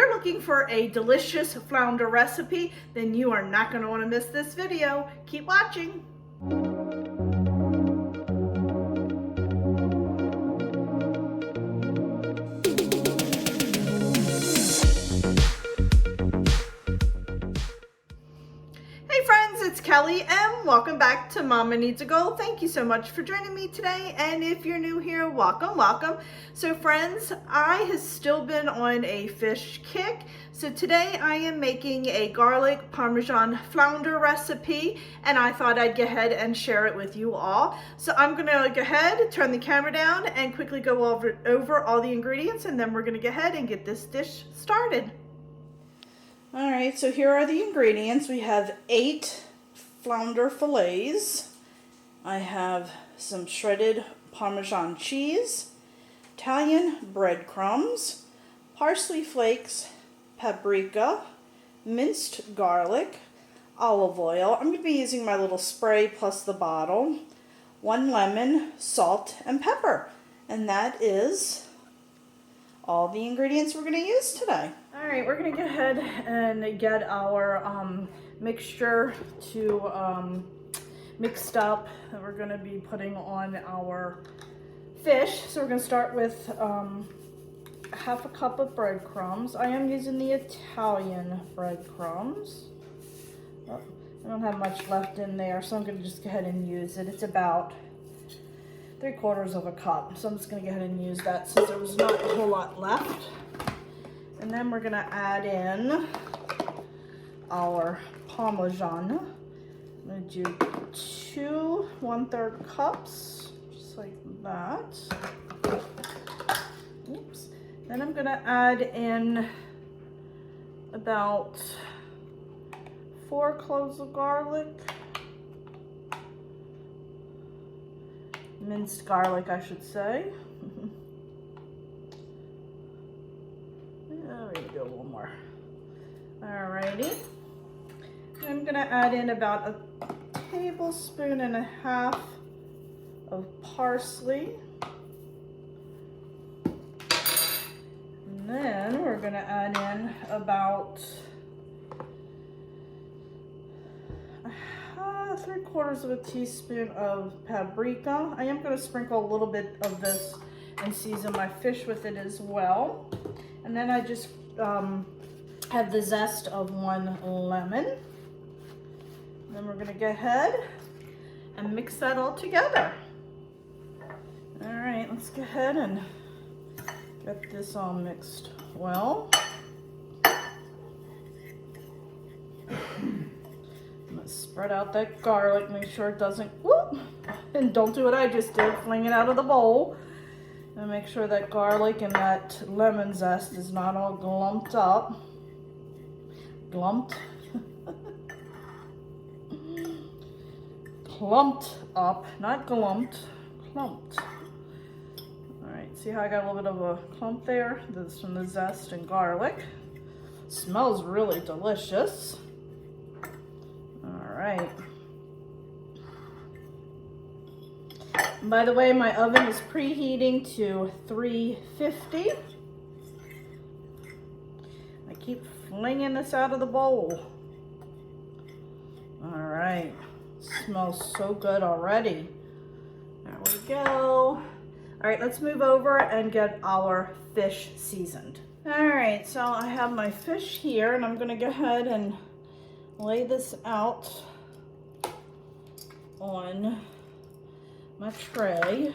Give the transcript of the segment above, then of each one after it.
you're looking for a delicious flounder recipe, then you are not going to want to miss this video. Keep watching. Hey friends, it's Kelly and welcome back to Mama Needs a Goal. Thank you so much for joining me today, and if you're new here, welcome. So friends, I have still been on a fish kick. So today I am making a garlic parmesan flounder recipe, and I thought I'd go ahead and share it with you all. So I'm gonna go ahead, turn the camera down, and quickly go over all the ingredients, and then we're gonna go ahead and get this dish started. All right, so here are the ingredients. We have 8 flounder fillets. I have some shredded Parmesan cheese, Italian breadcrumbs, parsley flakes, paprika, minced garlic, olive oil. I'm going to be using my little spray plus the bottle, 1 lemon, salt, and pepper. And that is all the ingredients we're going to use today. All right, we're going to go ahead and get our mixture to mixed up that we're going to be putting on our fish. So we're going to start with half a cup of breadcrumbs. I am using the Italian breadcrumbs. Oh, I don't have much left in there, so I'm going to just go ahead and use it. It's about 3/4 of a cup, so I'm just going to go ahead and use that since there was not a whole lot left. And then we're going to add in our Parmesan. I'm going to do 2 1/3 cups, just like that. Oops. Then I'm going to add in about 4 cloves of garlic. Minced garlic, I should say. There we go, one more. Alrighty. I'm gonna add in about a 1.5 tablespoons of parsley. And then we're gonna add in about 3/4 teaspoon of paprika. I am going to sprinkle a little bit of this and season my fish with it as well. And then I just have the zest of 1 lemon. And then we're going to go ahead and mix that all together. All right, let's go ahead and get this all mixed well. Spread out that garlic, make sure it doesn't, whoop, and don't do what I just did, fling it out of the bowl. And make sure that garlic and that lemon zest is not all glumped up. Glumped? Clumped up, not glumped, clumped. All right, see how I got a little bit of a clump there? This is from the zest and garlic. Smells really delicious. Right. By the way, my oven is preheating to 350. I keep flinging this out of the bowl. All right. Smells so good already. There we go. All right, let's move over and get our fish seasoned. All right, so I have my fish here, and I'm going to go ahead and lay this out on my tray.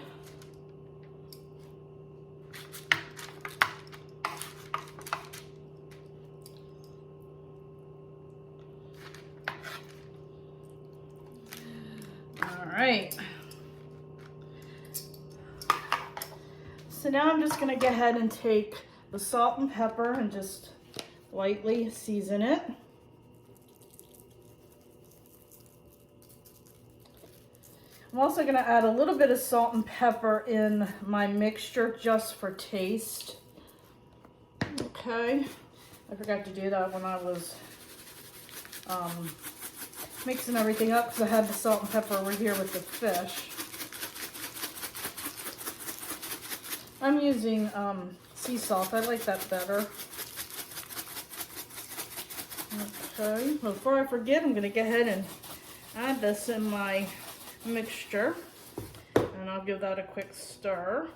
All right. So now I'm just going to go ahead and take the salt and pepper and just lightly season it. I'm also going to add a little bit of salt and pepper in my mixture just for taste. Okay, I forgot to do that when I was mixing everything up because I had the salt and pepper over here with the fish. I'm using sea salt. I like that better. Okay, before I forget, I'm gonna go ahead and add this in my mixture, and I'll give that a quick stir.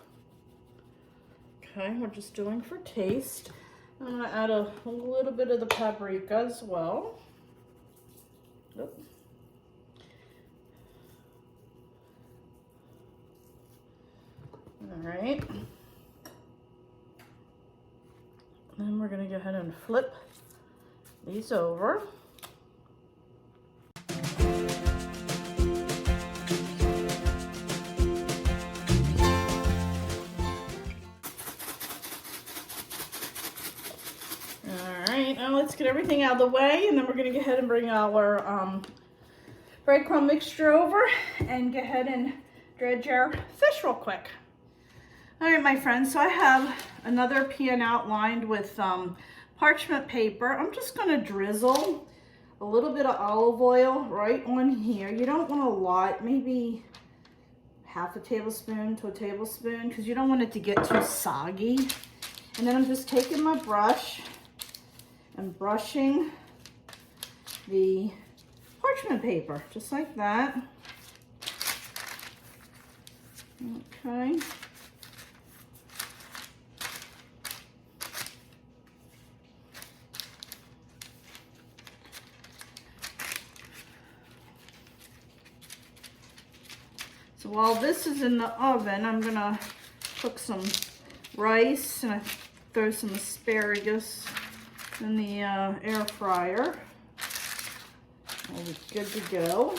Okay, we're just doing for taste. I'm gonna add a little bit of the paprika as well. Oop. All right. Then we're gonna go ahead and flip these over. Alright, now let's get everything out of the way, and then we're going to go ahead and bring our breadcrumb mixture over and go ahead and dredge our fish real quick. Alright, my friends, so I have another pan outlined with parchment paper. I'm just going to drizzle a little bit of olive oil right on here. You don't want a lot, maybe half a tablespoon to a tablespoon, because you don't want it to get too soggy. And then I'm just taking my brush and brushing the parchment paper, just like that. Okay. So while this is in the oven, I'm gonna cook some rice and I throw some asparagus in the air fryer. We'll be good to go.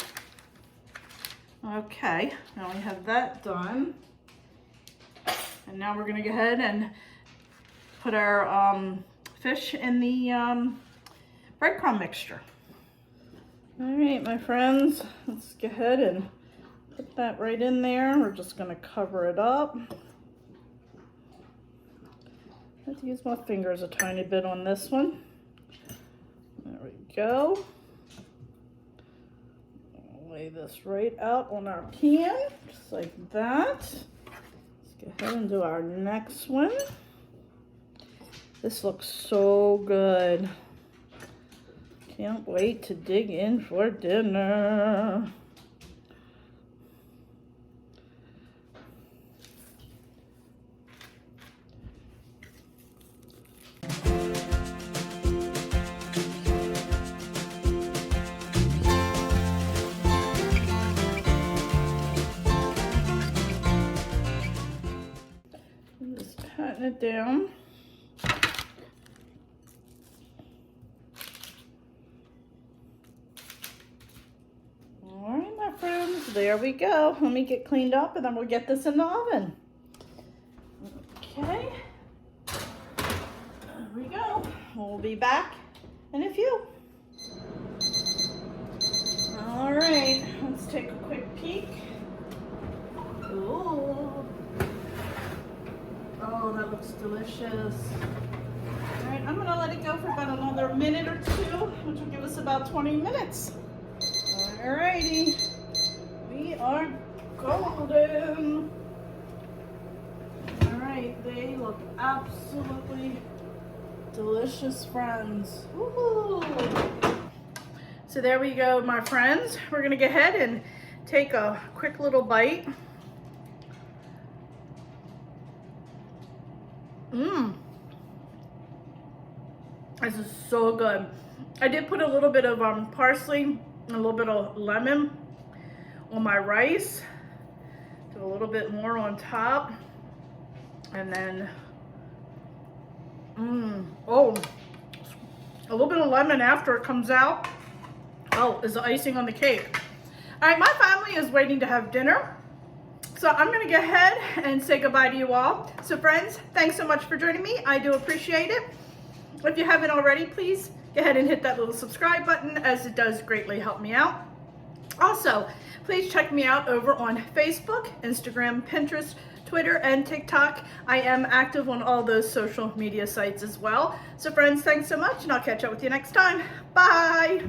Okay, now we have that done. And now we're gonna go ahead and put our fish in the breadcrumb mixture. All right, my friends, let's go ahead and put that right in there. We're just gonna cover it up. I have to use my fingers a tiny bit on this one. There we go. I'll lay this right out on our pan, just like that. Let's go ahead and do our next one. This looks so good. Can't wait to dig in for dinner. Patting it down. All right, my friends, there we go. Let me get cleaned up and then we'll get this in the oven. Okay, there we go. We'll be back in a few. All right, let's take a quick peek. Ooh. Oh, that looks delicious. All right, I'm gonna let it go for about another minute or two, which will give us about 20 minutes. All righty, we are golden. All right, they look absolutely delicious, friends. Woohoo! So there we go, my friends. We're gonna go ahead and take a quick little bite. This is so good. I did put a little bit of parsley and a little bit of lemon on my rice. Do a little bit more on top. And then, oh, a little bit of lemon after it comes out. Oh, is the icing on the cake. All right, my family is waiting to have dinner. So I'm gonna go ahead and say goodbye to you all. So friends, thanks so much for joining me. I do appreciate it. If you haven't already, please go ahead and hit that little subscribe button, as it does greatly help me out. Also, please check me out over on Facebook, Instagram, Pinterest, Twitter, and TikTok. I am active on all those social media sites as well. So friends, thanks so much, and I'll catch up with you next time. Bye.